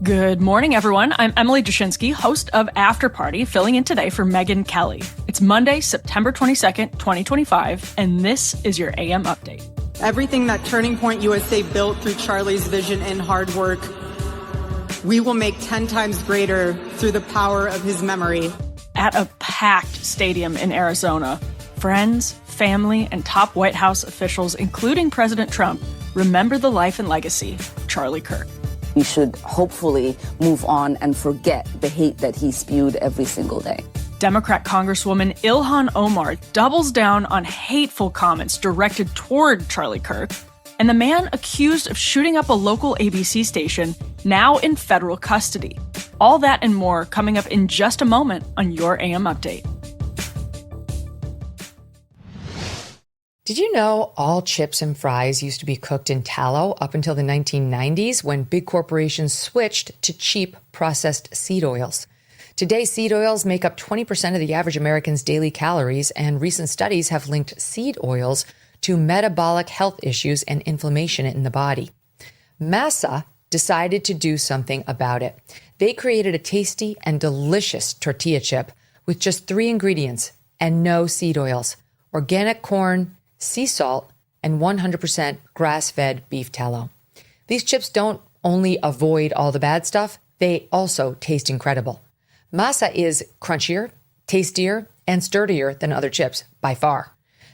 Good morning, everyone. I'm Emily Jashinsky, host of After Party, filling in today for Megyn Kelly. It's Monday, September 22nd, 2025, and this is your AM update. Everything that Turning Point USA built through Charlie's vision and hard work, we will make 10 times greater through the power of his memory. At a packed stadium in Arizona, friends, family, and top White House officials, including President Trump, remember the life and legacy of Charlie Kirk. We should hopefully move on and forget the hate that he spewed every single day. Democrat Congresswoman Ilhan Omar doubles down on hateful comments directed toward Charlie Kirk, and the man accused of shooting up a local ABC station now in federal custody. All that and more coming up in just a moment on your AM Update. Did you know all chips and fries used to be cooked in tallow up until the 1990s when big corporations switched to cheap processed seed oils? Today, seed oils make up 20% of the average American's daily calories, and recent studies have linked seed oils to metabolic health issues and inflammation in the body. Masa decided to do something about it. They created a tasty and delicious tortilla chip with just 3 ingredients and no seed oils: organic corn, sea salt, and 100% grass-fed beef tallow. These chips don't only avoid all the bad stuff, they also taste incredible. Masa is crunchier, tastier, and sturdier than other chips, by far.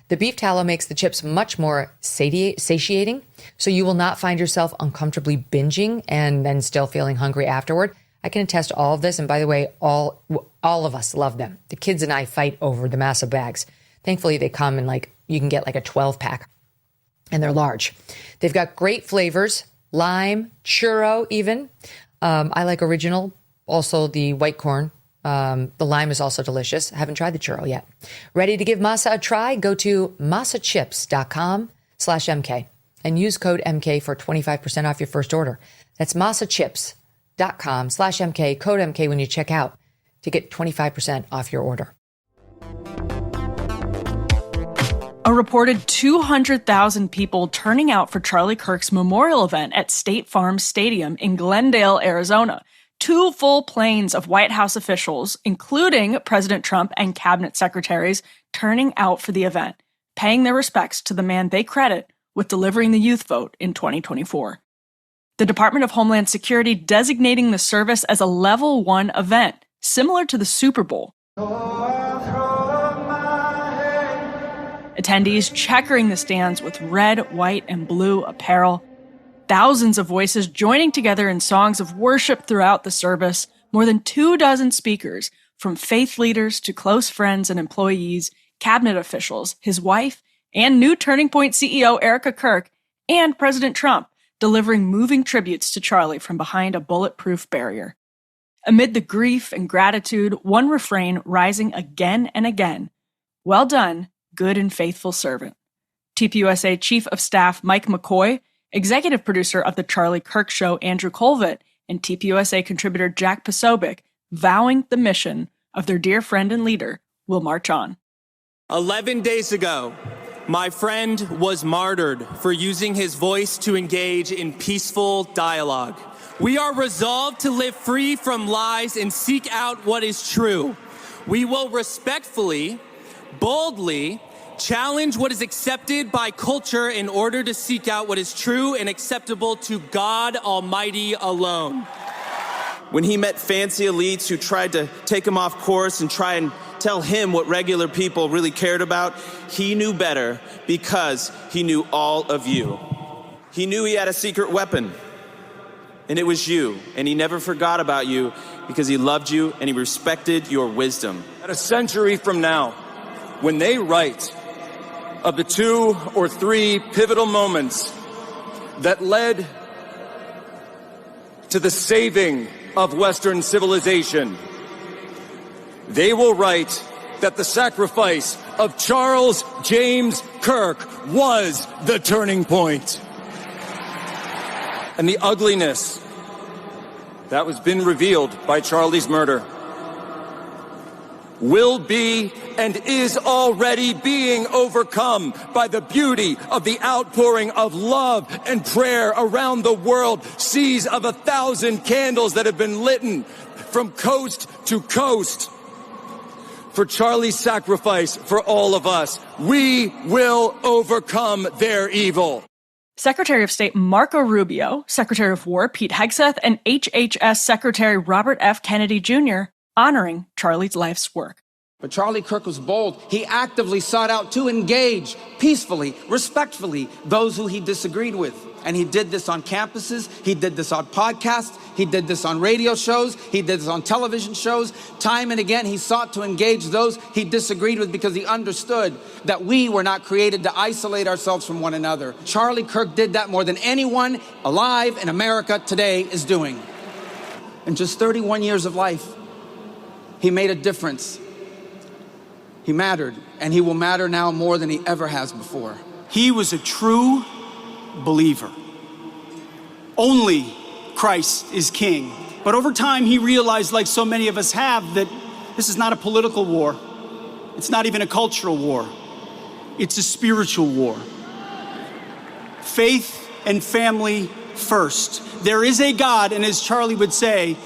The beef tallow makes the chips much more satiating, so you will not find yourself uncomfortably binging and then still feeling hungry afterward. I can attest to all of this, and by the way, all of us love them. The kids and I fight over the Masa bags. Thankfully, they come in you can get a 12-pack, and they're large. They've got great flavors, lime, churro even. I like original, also the white corn. The lime is also delicious. I haven't tried the churro yet. Ready to give Masa a try? Go to masachips.com/MK and use code MK for 25% off your first order. That's masachips.com/MK, code MK when you check out to get 25% off your order. A reported 200,000 people turning out for Charlie Kirk's memorial event at State Farm Stadium in Glendale, Arizona. 2 full planes of White House officials, including President Trump and cabinet secretaries, turning out for the event, paying their respects to the man they credit with delivering the youth vote in 2024. The Department of Homeland Security designating the service as a Level 1 event, similar to the Super Bowl. Attendees checkering the stands with red, white, and blue apparel. Thousands of voices joining together in songs of worship throughout the service. More than 24 speakers, from faith leaders to close friends and employees, cabinet officials, his wife, and new Turning Point CEO Erica Kirk, and President Trump, delivering moving tributes to Charlie from behind a bulletproof barrier. Amid the grief and gratitude, one refrain rising again and again: "Well done, good and faithful servant." TPUSA Chief of Staff Mike McCoy, executive producer of The Charlie Kirk Show Andrew Colvett, and TPUSA contributor Jack Posobiec vowing the mission of their dear friend and leader will march on. 11 days ago, my friend was martyred for using his voice to engage in peaceful dialogue. We are resolved to live free from lies and seek out what is true. We will respectfully, boldly challenge what is accepted by culture in order to seek out what is true and acceptable to God Almighty alone. When he met fancy elites who tried to take him off course and try and tell him what regular people really cared about, he knew better because he knew all of you. He knew he had a secret weapon, and it was you, and he never forgot about you because he loved you and he respected your wisdom. At a century from now, when they write of the 2 or 3 pivotal moments that led to the saving of Western civilization, they will write that the sacrifice of Charles James Kirk was the turning point. And the ugliness that was been revealed by Charlie's murder will be and is already being overcome by the beauty of the outpouring of love and prayer around the world. Seas of 1,000 candles that have been lit from coast to coast. For Charlie's sacrifice for all of us, we will overcome their evil. Secretary of State Marco Rubio, Secretary of War Pete Hegseth, and HHS Secretary Robert F. Kennedy Jr. honoring Charlie's life's work. But Charlie Kirk was bold. He actively sought out to engage peacefully, respectfully, those who he disagreed with. And he did this on campuses. He did this on podcasts. He did this on radio shows. He did this on television shows. Time and again, he sought to engage those he disagreed with because he understood that we were not created to isolate ourselves from one another. Charlie Kirk did that more than anyone alive in America today is doing. In just 31 years of life, he made a difference. He mattered, and he will matter now more than he ever has before. He was a true believer. Only Christ is king. But over time, he realized, like so many of us have, that this is not a political war. It's not even a cultural war. It's a spiritual war. Faith and family first. There is a God, and as Charlie would say,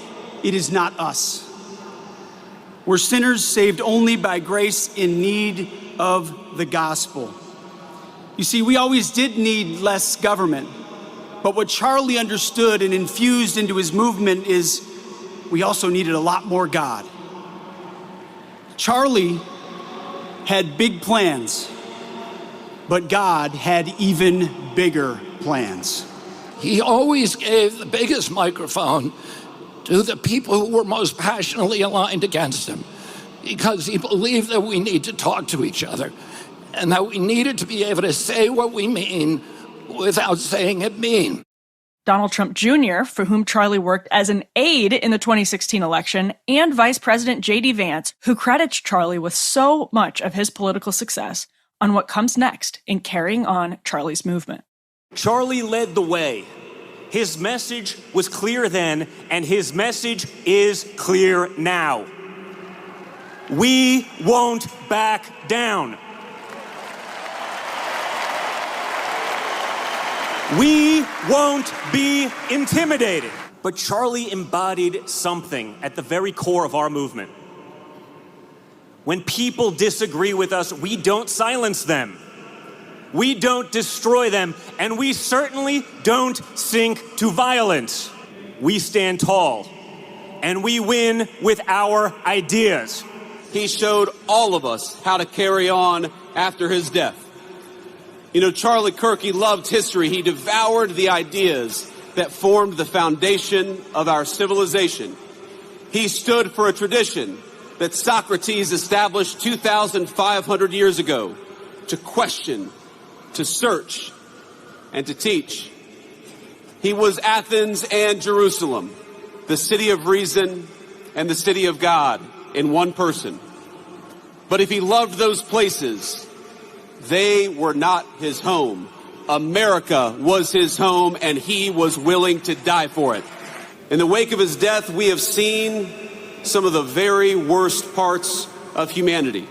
it is not us. We're sinners saved only by grace in need of the gospel. You see, we always did need less government. But what Charlie understood and infused into his movement is we also needed a lot more God. Charlie had big plans, but God had even bigger plans. He always gave the biggest microphone to the people who were most passionately aligned against him, because he believed that we need to talk to each other and that we needed to be able to say what we mean without saying it mean. Donald Trump Jr., for whom Charlie worked as an aide in the 2016 election, and Vice President J.D. Vance, who credits Charlie with so much of his political success on what comes next in carrying on Charlie's movement. Charlie led the way. His message was clear then, and his message is clear now. We won't back down. We won't be intimidated. But Charlie embodied something at the very core of our movement. When people disagree with us, we don't silence them. We don't destroy them, and we certainly don't sink to violence. We stand tall, and we win with our ideas. He showed all of us how to carry on after his death. You know, Charlie Kirk, he loved history. He devoured the ideas that formed the foundation of our civilization. He stood for a tradition that Socrates established 2,500 years ago to question, to search, and to teach. He was Athens and Jerusalem, the city of reason and the city of God in one person. But if he loved those places, they were not his home. America was his home, and he was willing to die for it. In the wake of his death, we have seen some of the very worst parts of humanity.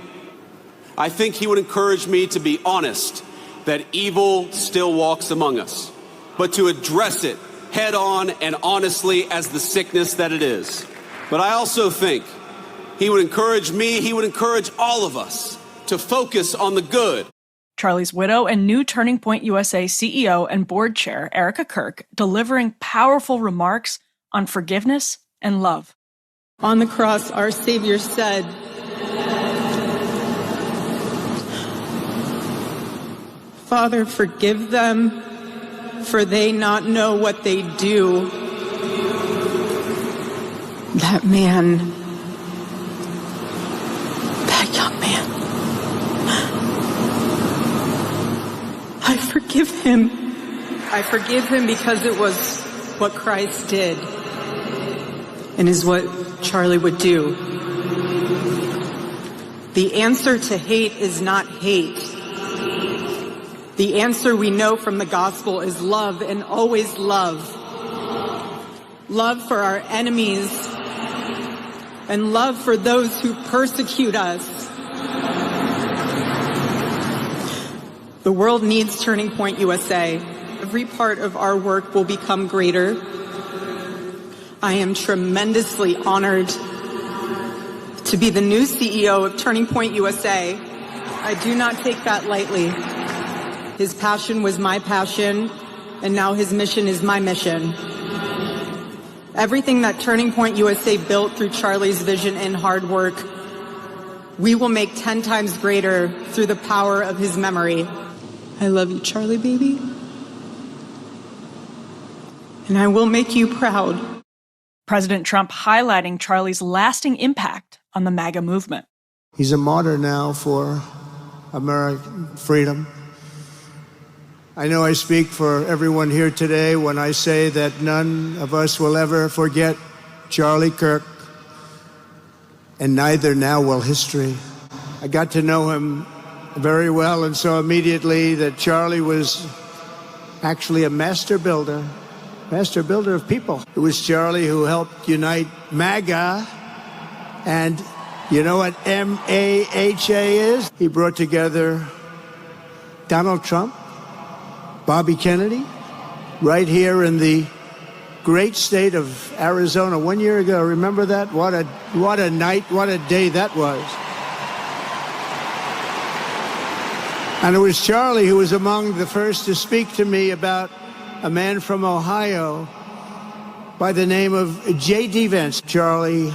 I think he would encourage me to be honest that evil still walks among us, but to address it head on and honestly as the sickness that it is. But I also think he would encourage me, he would encourage all of us to focus on the good. Charlie's widow and new Turning Point USA CEO and board chair, Erica Kirk, delivering powerful remarks on forgiveness and love. On the cross, our Savior said, "Father, forgive them, for they not know what they do." That man, that young man, I forgive him. I forgive him because it was what Christ did and is what Charlie would do. The answer to hate is not hate. The answer we know from the gospel is love, and always love. Love for our enemies and love for those who persecute us. The world needs Turning Point USA. Every part of our work will become greater. I am tremendously honored to be the new CEO of Turning Point USA. I do not take that lightly. His passion was my passion, and now his mission is my mission. Everything that Turning Point USA built through Charlie's vision and hard work, we will make 10 times greater through the power of his memory. I love you, Charlie, baby. And I will make you proud. President Trump highlighting Charlie's lasting impact on the MAGA movement. He's a martyr now for American freedom. I know I speak for everyone here today when I say that none of us will ever forget Charlie Kirk, and neither now will history. I got to know him very well and saw immediately that Charlie was actually a master builder of people. It was Charlie who helped unite MAGA, and you know what M-A-H-A is? He brought together Donald Trump, Bobby Kennedy, right here in the great state of Arizona 1 year ago. Remember that? What a night, what a day that was. And it was Charlie who was among the first to speak to me about a man from Ohio by the name of J.D. Vance. Charlie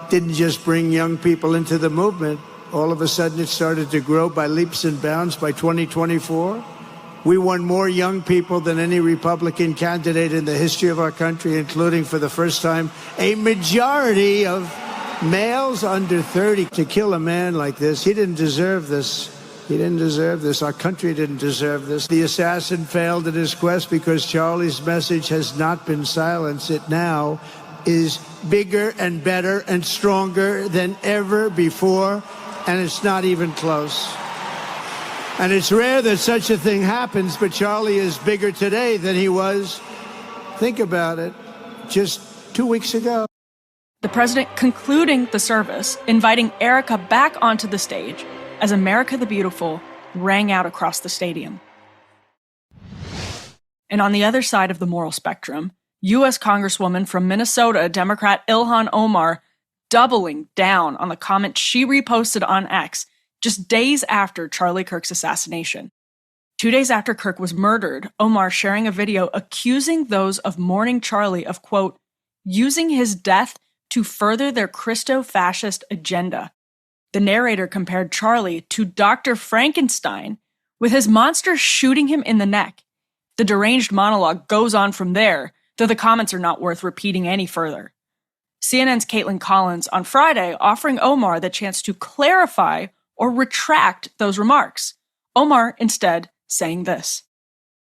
didn't just bring young people into the movement. All of a sudden, it started to grow by leaps and bounds. By 2024, we won more young people than any Republican candidate in the history of our country, including, for the first time, a majority of males under 30. To kill a man like this, he didn't deserve this. He didn't deserve this. Our country didn't deserve this. The assassin failed in his quest because Charlie's message has not been silenced. It now is bigger and better and stronger than ever before, and it's not even close. And it's rare that such a thing happens, but Charlie is bigger today than he was, think about it, just 2 weeks ago. The president concluding the service, inviting Erica back onto the stage as America the Beautiful rang out across the stadium. And on the other side of the moral spectrum, U.S. Congresswoman from Minnesota, Democrat Ilhan Omar, doubling down on the comment she reposted on X just days after Charlie Kirk's assassination. 2 days after Kirk was murdered, Omar sharing a video accusing those of mourning Charlie of, quote, using his death to further their Christo-fascist agenda. The narrator compared Charlie to Dr. Frankenstein, with his monster shooting him in the neck. The deranged monologue goes on from there, though the comments are not worth repeating any further. CNN's Caitlin Collins on Friday offering Omar the chance to clarify or retract those remarks. Omar instead saying this.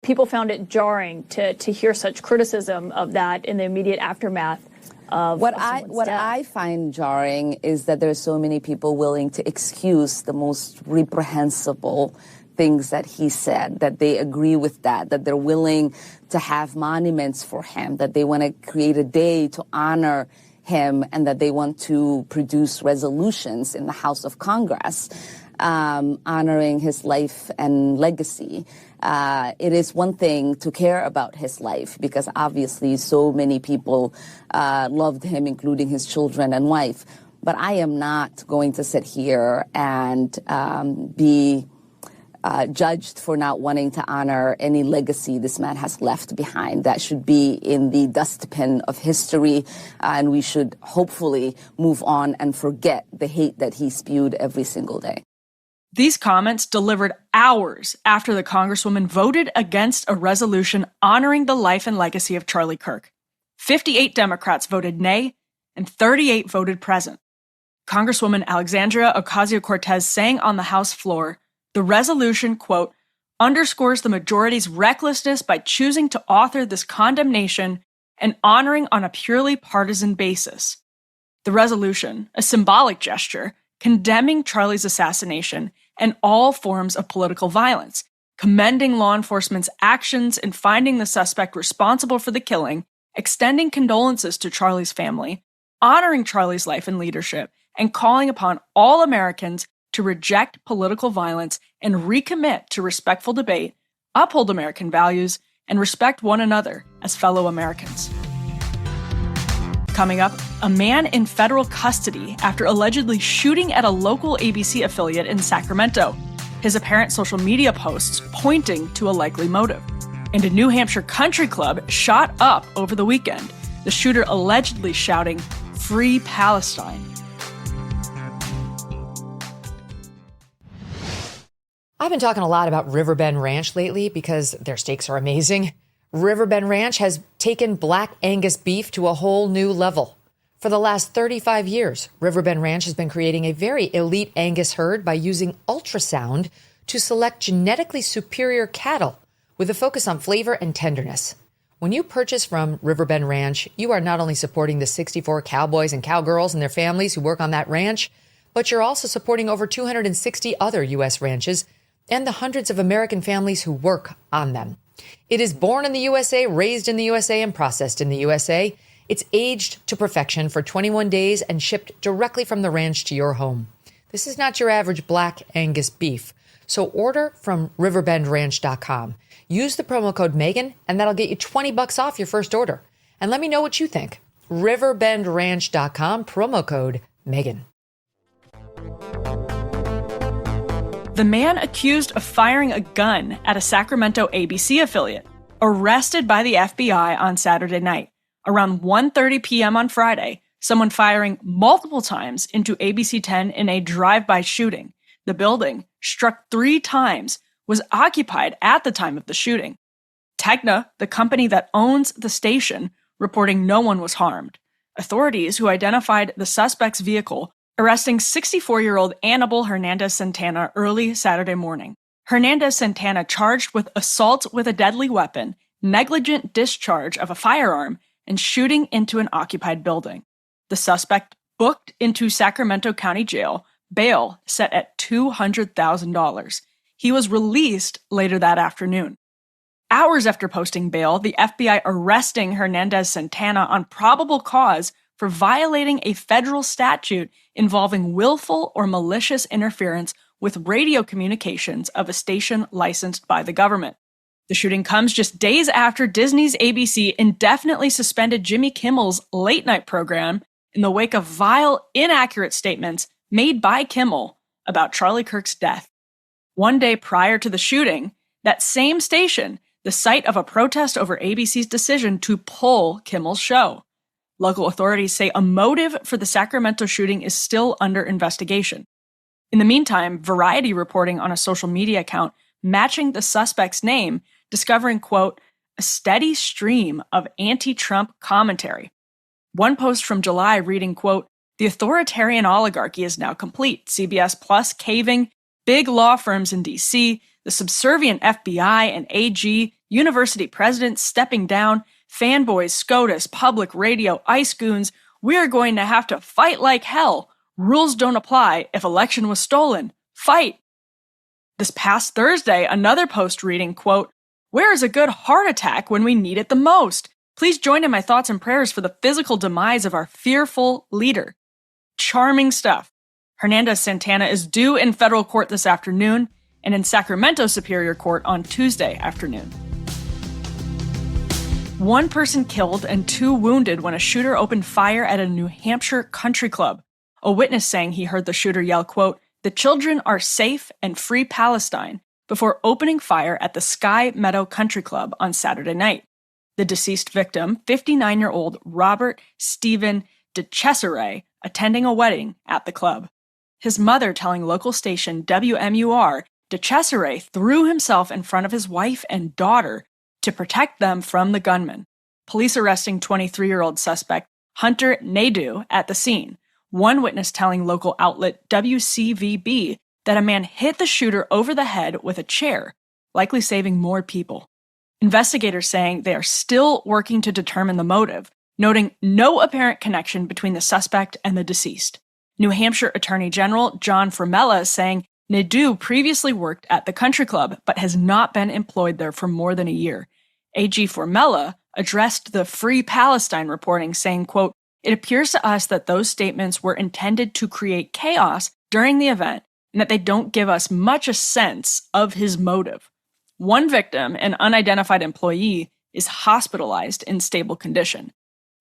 People found it jarring to hear such criticism of that in the immediate aftermath of what death. I find jarring is that there are so many people willing to excuse the most reprehensible things that he said, that they agree with that they're willing to have monuments for him, that they want to create a day to honor him, and that they want to produce resolutions in the House of Congress honoring his life and legacy. It is one thing to care about his life, because obviously so many people loved him, including his children and wife. But I am not going to sit here and be judged for not wanting to honor any legacy this man has left behind. That should be in the dustbin of history, and we should hopefully move on and forget the hate that he spewed every single day. These comments delivered hours after the Congresswoman voted against a resolution honoring the life and legacy of Charlie Kirk. 58 Democrats voted nay, and 38 voted present. Congresswoman Alexandria Ocasio-Cortez saying on the House floor, the resolution, quote, underscores the majority's recklessness by choosing to author this condemnation and honoring on a purely partisan basis. The resolution, a symbolic gesture, condemning Charlie's assassination and all forms of political violence, commending law enforcement's actions in finding the suspect responsible for the killing, extending condolences to Charlie's family, honoring Charlie's life and leadership and calling upon all Americans to reject political violence and recommit to respectful debate, uphold American values, and respect one another as fellow Americans. Coming up, a man in federal custody after allegedly shooting at a local ABC affiliate in Sacramento. His apparent social media posts pointing to a likely motive. And a New Hampshire country club shot up over the weekend, the shooter allegedly shouting, "Free Palestine." I've been talking a lot about Riverbend Ranch lately because their steaks are amazing. Riverbend Ranch has taken Black Angus beef to a whole new level. For the last 35 years, Riverbend Ranch has been creating a very elite Angus herd by using ultrasound to select genetically superior cattle with a focus on flavor and tenderness. When you purchase from Riverbend Ranch, you are not only supporting the 64 cowboys and cowgirls and their families who work on that ranch, but you're also supporting over 260 other U.S. ranches and the hundreds of American families who work on them. It is born in the USA, raised in the USA, and processed in the USA. It's aged to perfection for 21 days and shipped directly from the ranch to your home. This is not your average Black Angus beef. So order from riverbendranch.com. Use the promo code Megyn, and that'll get you $20 off your first order. And let me know what you think. riverbendranch.com, promo code Megyn. The man accused of firing a gun at a Sacramento ABC affiliate, arrested by the FBI on Saturday night. Around 1:30 p.m. on Friday, someone firing multiple times into ABC 10 in a drive-by shooting. The building, struck 3 times, was occupied at the time of the shooting. Tegna, the company that owns the station, reporting no one was harmed. Authorities who identified the suspect's vehicle arresting 64-year-old Anibal Hernandez-Santana early Saturday morning. Hernandez-Santana charged with assault with a deadly weapon, negligent discharge of a firearm, and shooting into an occupied building. The suspect booked into Sacramento County Jail, bail set at $200,000. He was released later that afternoon. Hours after posting bail, the FBI arresting Hernandez-Santana on probable cause for violating a federal statute involving willful or malicious interference with radio communications of a station licensed by the government. The shooting comes just days after Disney's ABC indefinitely suspended Jimmy Kimmel's late-night program in the wake of vile, inaccurate statements made by Kimmel about Charlie Kirk's death. One day prior to the shooting, that same station, the site of a protest over ABC's decision to pull Kimmel's show. Local authorities say a motive for the Sacramento shooting is still under investigation. In the meantime, Variety reporting on a social media account matching the suspect's name, discovering, quote, a steady stream of anti-Trump commentary. One post from July reading, quote, the authoritarian oligarchy is now complete. CBS Plus caving, big law firms in D.C., the subservient FBI and AG, university presidents stepping down, fanboys, SCOTUS, public radio, ICE goons. We're going to have to fight like hell. Rules don't apply if election was stolen. Fight. This past Thursday, another post reading, quote, where is a good heart attack when we need it the most? Please join in my thoughts and prayers for the physical demise of our fearful leader. Charming stuff. Hernandez-Santana is due in federal court this afternoon and in Sacramento Superior Court on Tuesday afternoon. One person killed and 2 wounded when a shooter opened fire at a New Hampshire country club. A witness saying he heard the shooter yell, quote, the children are safe and free Palestine, before opening fire at the Sky Meadow Country Club on Saturday night. The deceased victim, 59-year-old Robert Stephen DeCesare, attending a wedding at the club. His mother telling local station WMUR, DeCesare threw himself in front of his wife and daughter to protect them from the gunman. Police arresting 23-year-old suspect Hunter Nadeau at the scene. One witness telling local outlet WCVB that a man hit the shooter over the head with a chair, likely saving more people. Investigators saying they are still working to determine the motive, noting no apparent connection between the suspect and the deceased. New Hampshire Attorney General John Formella saying Nadeau previously worked at the country club but has not been employed there for more than a year. AG Formella addressed the Free Palestine reporting saying, quote, It appears to us that those statements were intended to create chaos during the event and that they don't give us much a sense of his motive. One victim, an unidentified employee, is hospitalized in stable condition.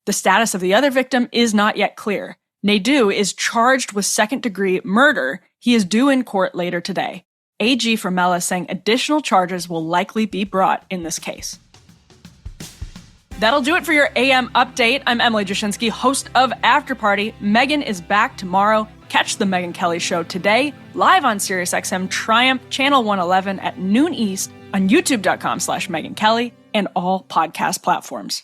The status of the other victim is not yet clear. Naidoo is charged with second-degree murder. He is due in court later today. AG Formella saying additional charges will likely be brought in this case. That'll do it for your AM update. I'm Emily Jashinsky, host of After Party. Megyn is back tomorrow. Catch the Megyn Kelly Show today, live on SiriusXM Triumph Channel 111 at noon East on youtube.com/Megyn Kelly and all podcast platforms.